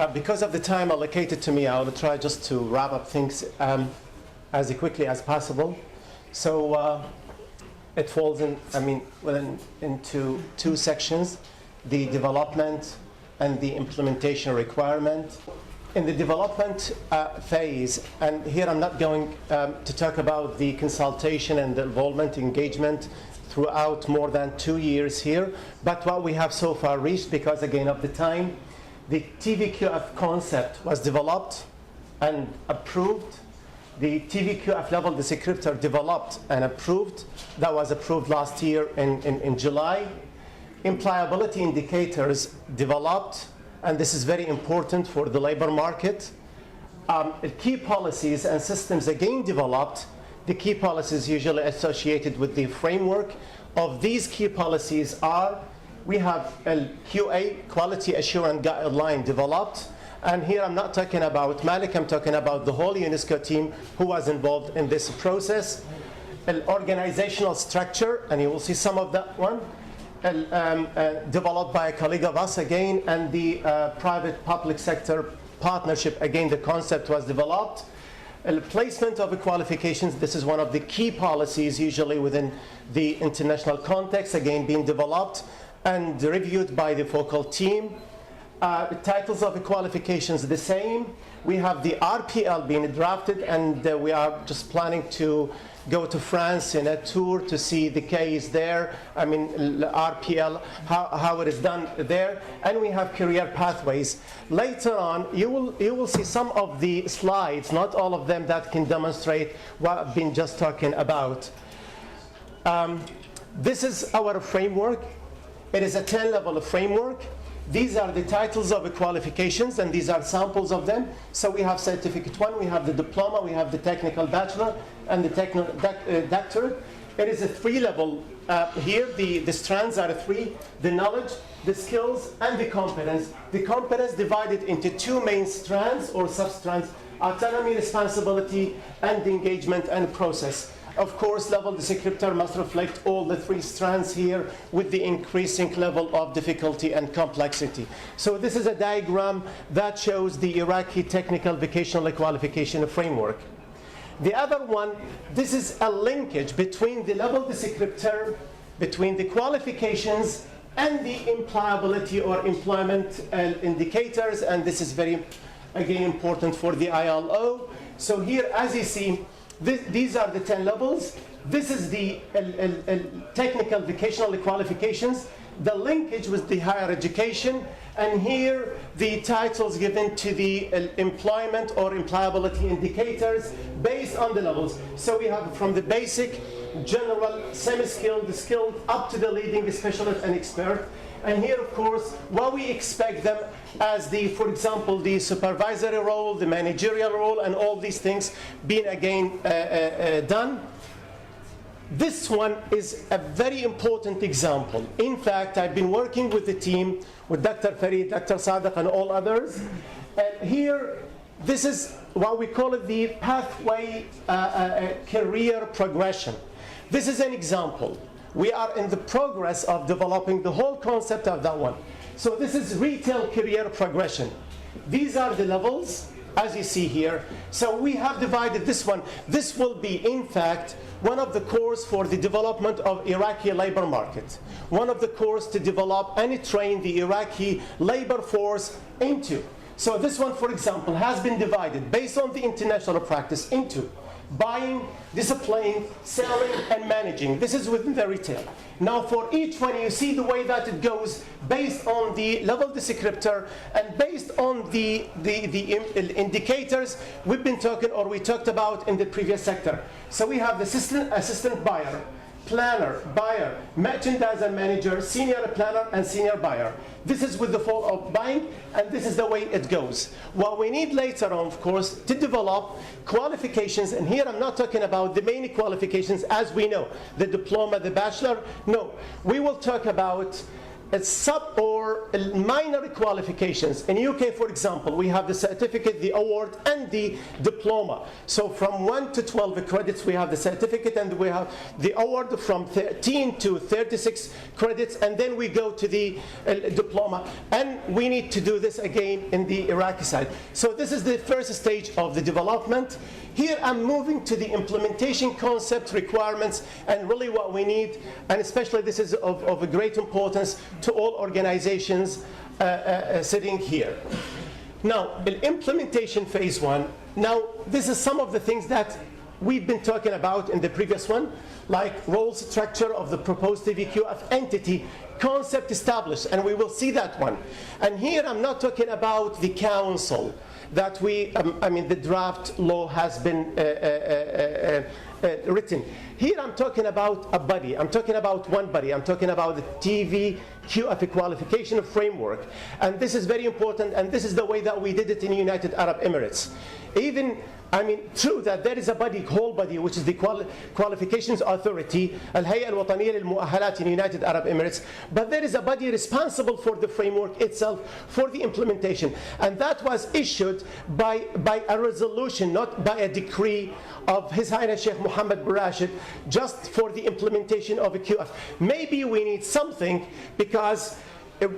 Because of the time allocated to me, I will try just to wrap up things as quickly as possible. So it falls into two sections: the development and the implementation requirement. In the development phase, and here I'm not going to talk about the consultation and the involvement, engagement throughout more than 2 years here, but what we have so far reached, because again of the time, the TVQF concept was developed and approved. The TVQF level descriptor developed and approved. That was approved last year in July. Employability indicators developed, and this is very important for the labor market. Key policies and systems again developed. The key policies usually associated with the framework of these key policies are, we have a QA, Quality Assurance Guideline, developed. And here I'm not talking about Malik, I'm talking about the whole UNESCO team who was involved in this process. An organizational structure, and you will see some of that one, developed by a colleague of us again, and the private-public sector partnership, again, the concept was developed. Placement of qualifications, this is one of the key policies usually within the international context, again being developed and reviewed by the focal team. Titles of qualifications the same. We have the RPL being drafted, and we are just planning to go to France in a tour to see the case there. I mean, RPL, how it is done there. And we have career pathways. Later on, you will see some of the slides, not all of them, that can demonstrate what I've been just talking about. This is our framework. It is a 10-level framework. These are the titles of the qualifications, and these are samples of them. So we have certificate 1, we have the diploma, we have the technical bachelor, and the technical doctorate. It is a 3-level here. The strands are 3: the knowledge, the skills, and the competence. The competence divided into 2 main strands or sub-strands: autonomy, responsibility, and engagement and process. Of course, level descriptor must reflect all the 3 strands here with the increasing level of difficulty and complexity. So this is a diagram that shows the Iraqi technical vocational qualification framework. The other one, this is a linkage between the level descriptor, between the qualifications and the employability or employment indicators, and this is very, again, important for the ILO. So here, as you see, these are the 10 levels. This is the technical vocational qualifications, the linkage with the higher education, and here the titles given to the employment or employability indicators based on the levels. So we have from the basic, general, semi-skilled, skilled, up to the leading specialist and expert. And here, of course, what we expect them as the, for example, the supervisory role, the managerial role, and all these things being again done. This one is a very important example. In fact, I've been working with the team, with Dr. Farid, Dr. Sadiq, and all others. And here, this is what we call it the pathway career progression. This is an example. We are in the progress of developing the whole concept of that one. So this is retail career progression. These are the levels, as you see here. So we have divided this one. This will be, in fact, one of the cores for the development of Iraqi labor market. One of the cores to develop and train the Iraqi labor force into. So this one, for example, has been divided based on the international practice into buying, displaying, selling, and managing. This is within the retail. Now for each one, you see the way that it goes based on the level descriptor and based on the indicators we've been talking, or we talked about in the previous sector. So we have the assistant buyer, planner, buyer, merchandiser manager, senior planner, and senior buyer. This is with the fall of buying, and this is the way it goes. What we need later on, of course, to develop qualifications, and here I'm not talking about the main qualifications as we know, the diploma, the bachelor. No, we will talk about sub or minor qualifications. In UK, for example, we have the certificate, the award, and the diploma. So from 1 to 12 credits, we have the certificate, and we have the award from 13 to 36 credits, and then we go to the diploma. And we need to do this again in the Iraqi side. So this is the first stage of the development. Here I'm moving to the implementation concept, requirements, and really what we need, and especially this is of a great importance to all organizations sitting here. Now, in implementation phase 1, now this is some of the things that we've been talking about in the previous one, like role structure of the proposed TVQF entity, concept established, and we will see that one. And here I'm not talking about the council that we, I mean, the draft law has been written. Here I'm talking about a body. I'm talking about one body. I'm talking about the TVQF qualification framework. And this is very important, and this is the way that we did it in United Arab Emirates. Even, I mean, true that there is a body, whole body, which is the Qualifications Authority, Al-Hay'a Al-Wataniyya Lil-Mu'ahalat in United Arab Emirates, but there is a body responsible for the framework itself, for the implementation. And that was issued by a resolution, not by a decree of His Highness Sheikh Mohammed bin Rashid, just for the implementation of a QF. Maybe we need something, because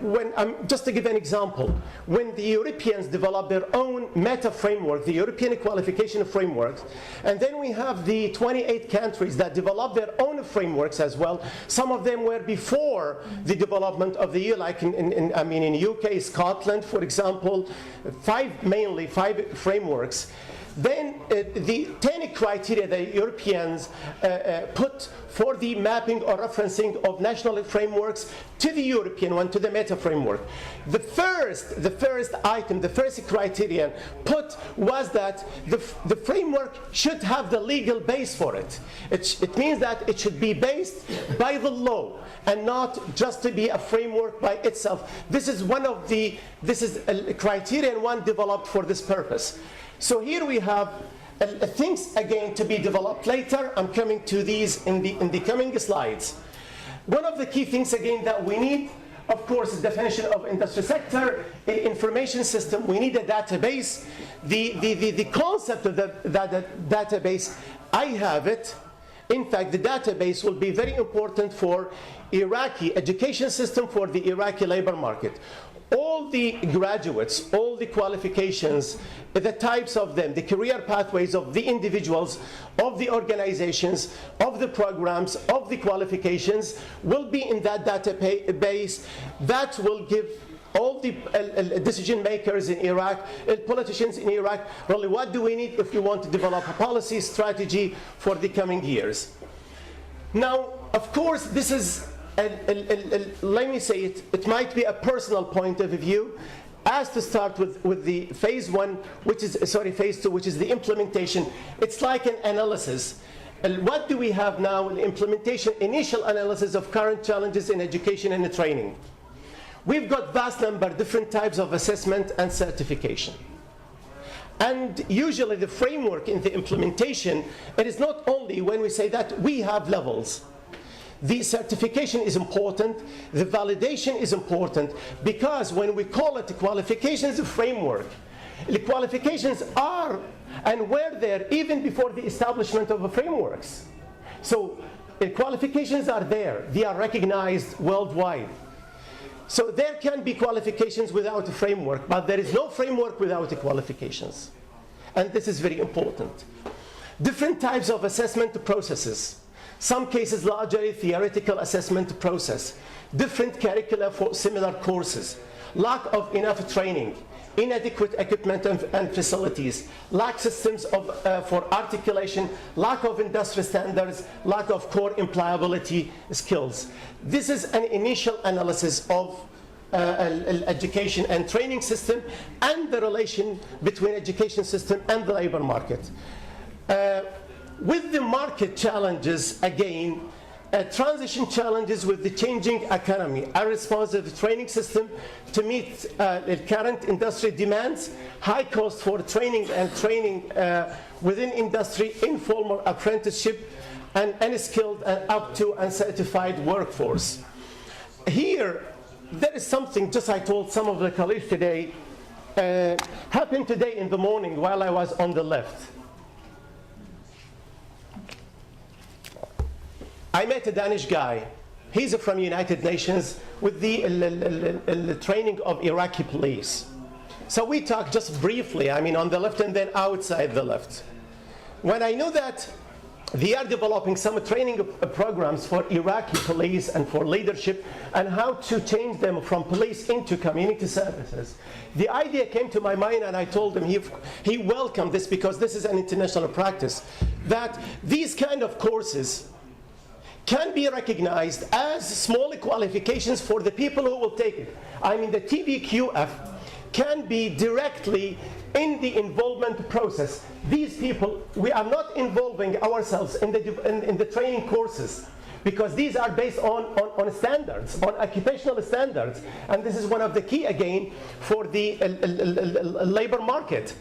when, just to give an example, when the Europeans developed their own meta framework, the European qualification framework, and then we have the 28 countries that developed their own frameworks as well. Some of them were before the development of the EU, like in UK, Scotland, for example, mainly five frameworks. Then the 10 criteria the Europeans put for the mapping or referencing of national frameworks to the European one, to the meta framework. The first item, the first criterion put was that the framework should have the legal base for it. It means that it should be based by the law and not just to be a framework by itself. This is a criterion one developed for this purpose. So here we have things again to be developed later. I'm coming to these in the coming slides. One of the key things again that we need, of course, is definition of industry sector, information system. We need a database. The concept of the database, I have it. In fact, the database will be very important for Iraqi education system, for the Iraqi labor market. All the graduates, all the qualifications, the types of them, the career pathways of the individuals, of the organizations, of the programs, of the qualifications will be in that database. That will give all the decision makers in Iraq, politicians in Iraq, really what do we need if we want to develop a policy strategy for the coming years. Now, of course, this is let me say it might be a personal point of view, as to start with the phase 1, phase 2, which is the implementation. It's like an analysis. And what do we have now in the implementation? Initial analysis of current challenges in education and training. We've got vast number, different types of assessment and certification. And usually the framework in the implementation, it is not only when we say that we have levels. The certification is important, the validation is important, because when we call it the qualifications framework, the qualifications are and were there even before the establishment of the frameworks. So the qualifications are there, they are recognized worldwide. So there can be qualifications without a framework, but there is no framework without the qualifications. And this is very important. Different types of assessment processes. Some cases largely theoretical assessment process, different curricula for similar courses, lack of enough training, inadequate equipment and facilities, lack systems for articulation, lack of industry standards, lack of core employability skills. This is an initial analysis of education and training system and the relation between education system and the labor market. With the market challenges, again, transition challenges with the changing economy, a responsive training system to meet the current industry demands, high cost for training and training within industry, informal apprenticeship, and unskilled and up to uncertified workforce. Here, there is something, just I told some of the colleagues today, happened today in the morning while I was on the left. I met a Danish guy. He's from United Nations with the training of Iraqi police. So we talked just briefly, I mean on the left and then outside the left. When I knew that they are developing some training programs for Iraqi police and for leadership and how to change them from police into community services, the idea came to my mind, and I told him he welcomed this because this is an international practice, that these kind of courses can be recognized as small qualifications for the people who will take it. I mean, the TVQF can be directly in the involvement process. These people, we are not involving ourselves in the training courses because these are based on standards, on occupational standards. And this is one of the key, again, for the labor market.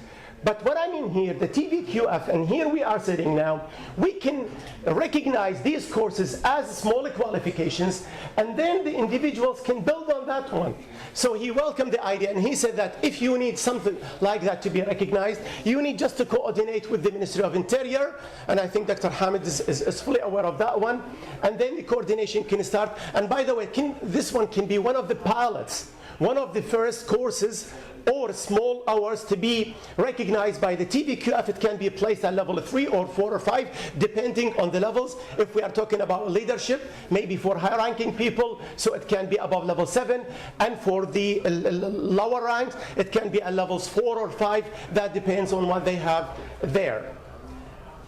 But what I mean here, the TVQF, and here we are sitting now, we can recognize these courses as small qualifications, and then the individuals can build on that one. So he welcomed the idea, and he said that if you need something like that to be recognized, you need just to coordinate with the Ministry of Interior, and I think Dr. Hamid is fully aware of that one, and then the coordination can start. And by the way, this one can be one of the pilots, one of the first courses or small hours to be recognized by the TVQF. It can be placed at level 3 or 4 or 5, depending on the levels. If we are talking about leadership, maybe for high-ranking people, so it can be above level 7. And for the lower ranks, it can be at levels 4 or 5. That depends on what they have there.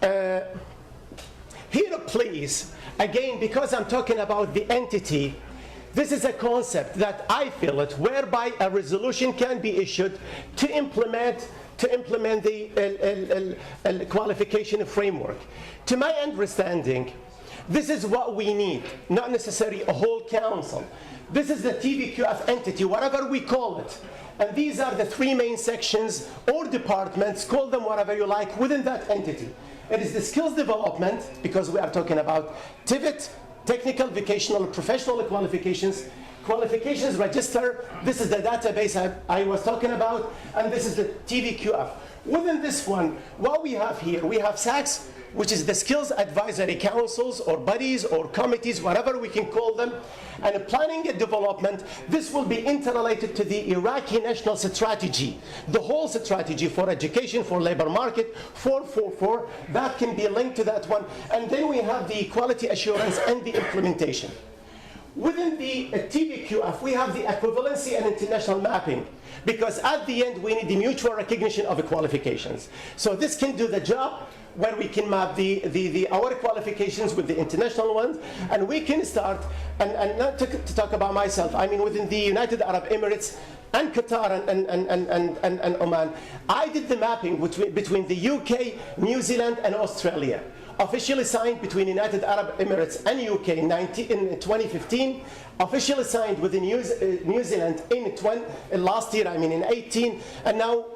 Here, please, again, because I'm talking about the entity, this is a concept that I feel it, whereby a resolution can be issued to implement the qualification framework. To my understanding, this is what we need, not necessarily a whole council. This is the TVQF entity, whatever we call it. And these are the 3 main sections or departments, call them whatever you like, within that entity. It is the skills development, because we are talking about TVET, technical, vocational, professional qualifications, qualifications register. This is the database I was talking about, and this is the TVQF. Within this one, what we have here, we have SACs, which is the skills advisory councils or bodies or committees, whatever we can call them, and planning and development. This will be interrelated to the Iraqi national strategy, the whole strategy for education, for labor market, 444, that can be linked to that one. And then we have the quality assurance and the implementation. Within the TVQF, we have the equivalency and international mapping, because at the end, we need the mutual recognition of the qualifications. So this can do the job where we can map our qualifications with the international ones, and we can start, and not to talk about myself, I mean within the United Arab Emirates and Qatar and Oman, I did the mapping between the UK, New Zealand and Australia. Officially signed between United Arab Emirates and UK in 2015, officially signed with New Zealand in last year, I mean in 18, and now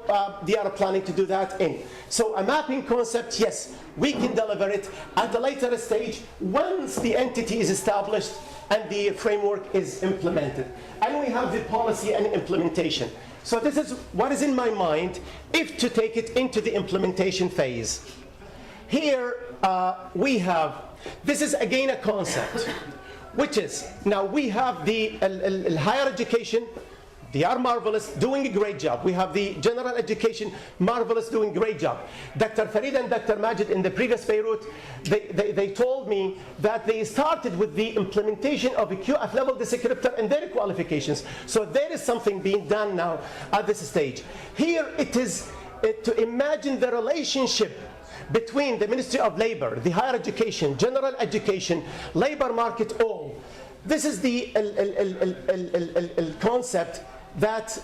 they are planning to do that in. So a mapping concept, yes, we can deliver it at a later stage once the entity is established and the framework is implemented. And we have the policy and implementation. So this is what is in my mind if to take it into the implementation phase. Here we have, this is again a concept, which is, now we have the higher education, they are marvelous, doing a great job. We have the general education, marvelous, doing a great job. Dr. Farid and Dr. Majid in the previous Beirut, they told me that they started with the implementation of a QF level descriptor and their qualifications. So there is something being done now at this stage. Here it is to imagine the relationship between the Ministry of Labor, the higher education, general education, labor market, all. This is the concept that,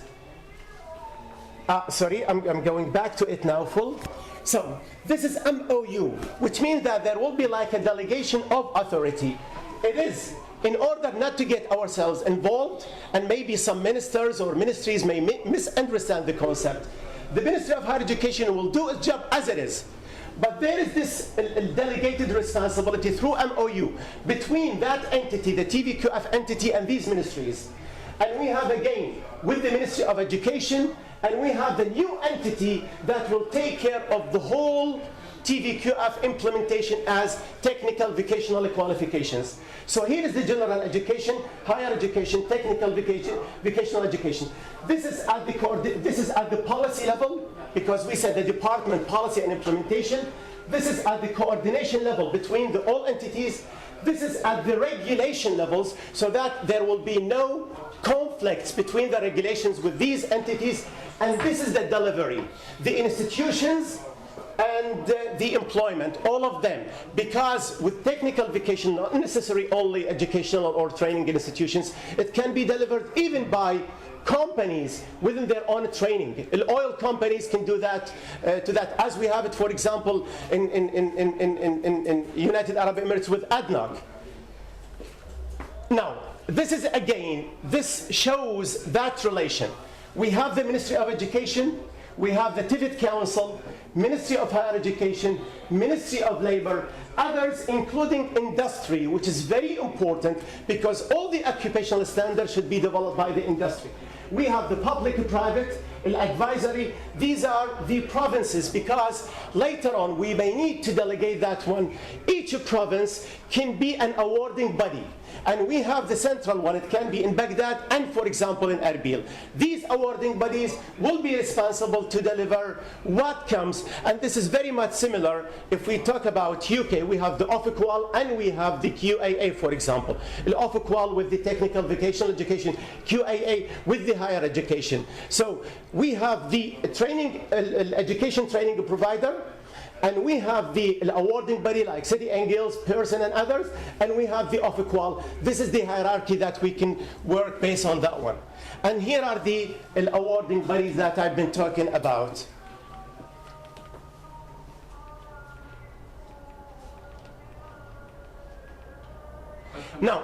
sorry, I'm going back to it now full. So this is MOU, which means that there will be like a delegation of authority. It is in order not to get ourselves involved, and maybe some ministers or ministries may misunderstand the concept. The Ministry of Higher Education will do its job as it is. But there is this delegated responsibility through MOU between that entity, the TVQF entity, and these ministries. and we have again with the Ministry of Education, and we have the new entity that will take care of the whole TVQF implementation as technical vocational qualifications. So here is the general education, higher education, technical vocational education. This is at the policy level, because we said the department policy and implementation. This is at the coordination level between all entities. This is at the regulation levels, so that there will be no conflicts between the regulations with these entities. And this is the delivery, the institutions and the employment, all of them. Because with technical vocation, not necessarily only educational or training institutions, it can be delivered even by companies within their own training. Oil companies can do that, as we have it, for example, in United Arab Emirates with ADNOC. Now, this is again, this shows that relation. We have the Ministry of Education, we have the TVET Council, Ministry of Higher Education, Ministry of Labor, others including industry, which is very important because all the occupational standards should be developed by the industry. We have the public-private, advisory. These are the provinces, because later on we may need to delegate that one. Each province can be an awarding body. And we have the central one. It can be in Baghdad and, for example, in Erbil. These awarding bodies will be responsible to deliver what comes. And this is very much similar. If we talk about UK, we have the OFQUAL and we have the QAA, for example. The OFQUAL with the technical vocational education, QAA with the higher education. So we have the training, education training provider, and we have the awarding body like City and Guilds, Pearson and others, and we have the OFQUAL. This is the hierarchy that we can work based on that one. And here are the awarding bodies that I've been talking about. Now,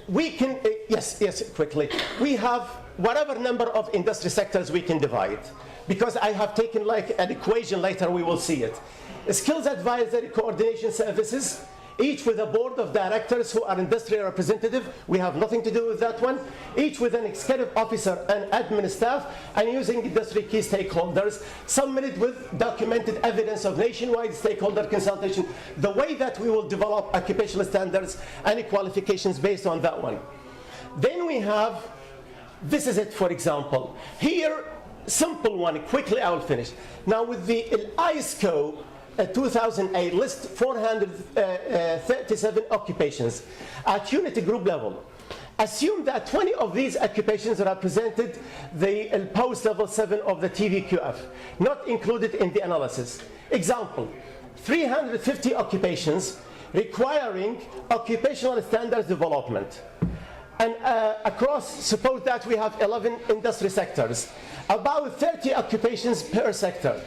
we can, yes, quickly. We have whatever number of industry sectors we can divide. Because I have taken like an equation, later we will see it. Skills advisory coordination services, each with a board of directors who are industry representative. We have nothing to do with that one. Each with an executive officer and admin staff, and using industry key stakeholders, submitted with documented evidence of nationwide stakeholder consultation, the way that we will develop occupational standards and qualifications based on that one. Then we have, this is it, for example. Here, simple one, quickly I will finish. Now with the ISCO 2008 list 437 occupations at unit group level. Assume that 20 of these occupations represented the post level 7 of the TVQF, not included in the analysis. Example, 350 occupations requiring occupational standards development. And across, suppose that we have 11 industry sectors, about 30 occupations per sector.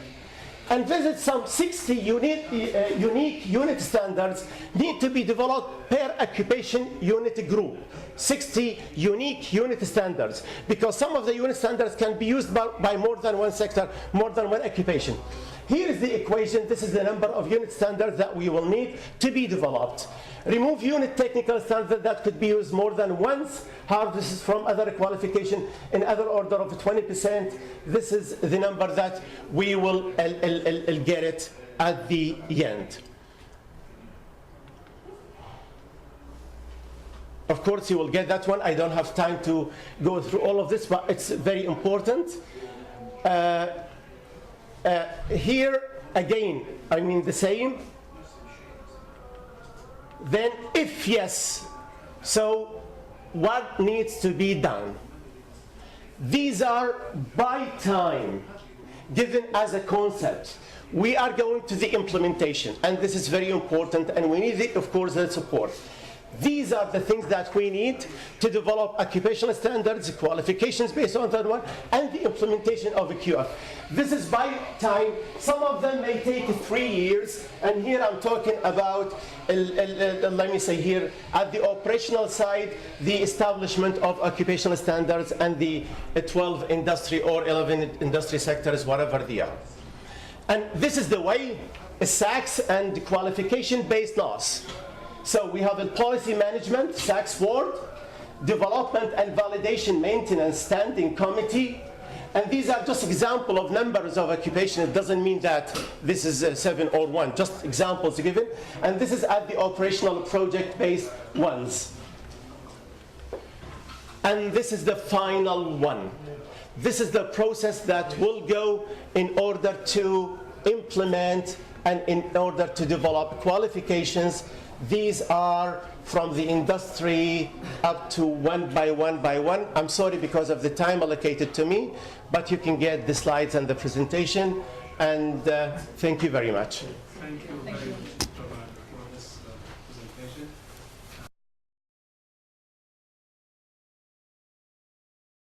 And visit some 60 unique unit standards need to be developed per occupation unit group. 60 unique unit standards, because some of the unit standards can be used by more than one sector, more than one occupation. Here is the equation. This is the number of unit standards that we will need to be developed. Remove unit technical standard that could be used more than once. Harvest from other qualification in other order of 20%. This is the number that we will get it at the end. Of course, you will get that one. I don't have time to go through all of this, but it's very important. Here, again, I mean the same. Then, if yes, so what needs to be done? These are by time given as a concept. We are going to the implementation, and this is very important, and we need, of course, the support. These are the things that we need to develop occupational standards, qualifications based on that one, and the implementation of a QF. This is by time. Some of them may take 3 years, and here I'm talking about, let me say here, at the operational side, the establishment of occupational standards and the 12 industry or 11 industry sectors, whatever they are. And this is the way, SACS and qualification-based laws. So we have a policy management, SACS board, development and validation maintenance standing committee. And these are just examples of numbers of occupation. It doesn't mean that this is 7 or 1, just examples given. And this is at the operational project-based ones. And this is the final one. This is the process that will go in order to implement and in order to develop qualifications. These are from the industry up to one by one. I'm sorry because of the time allocated to me, but you can get the slides and the presentation. And thank you very much. Thank you very much.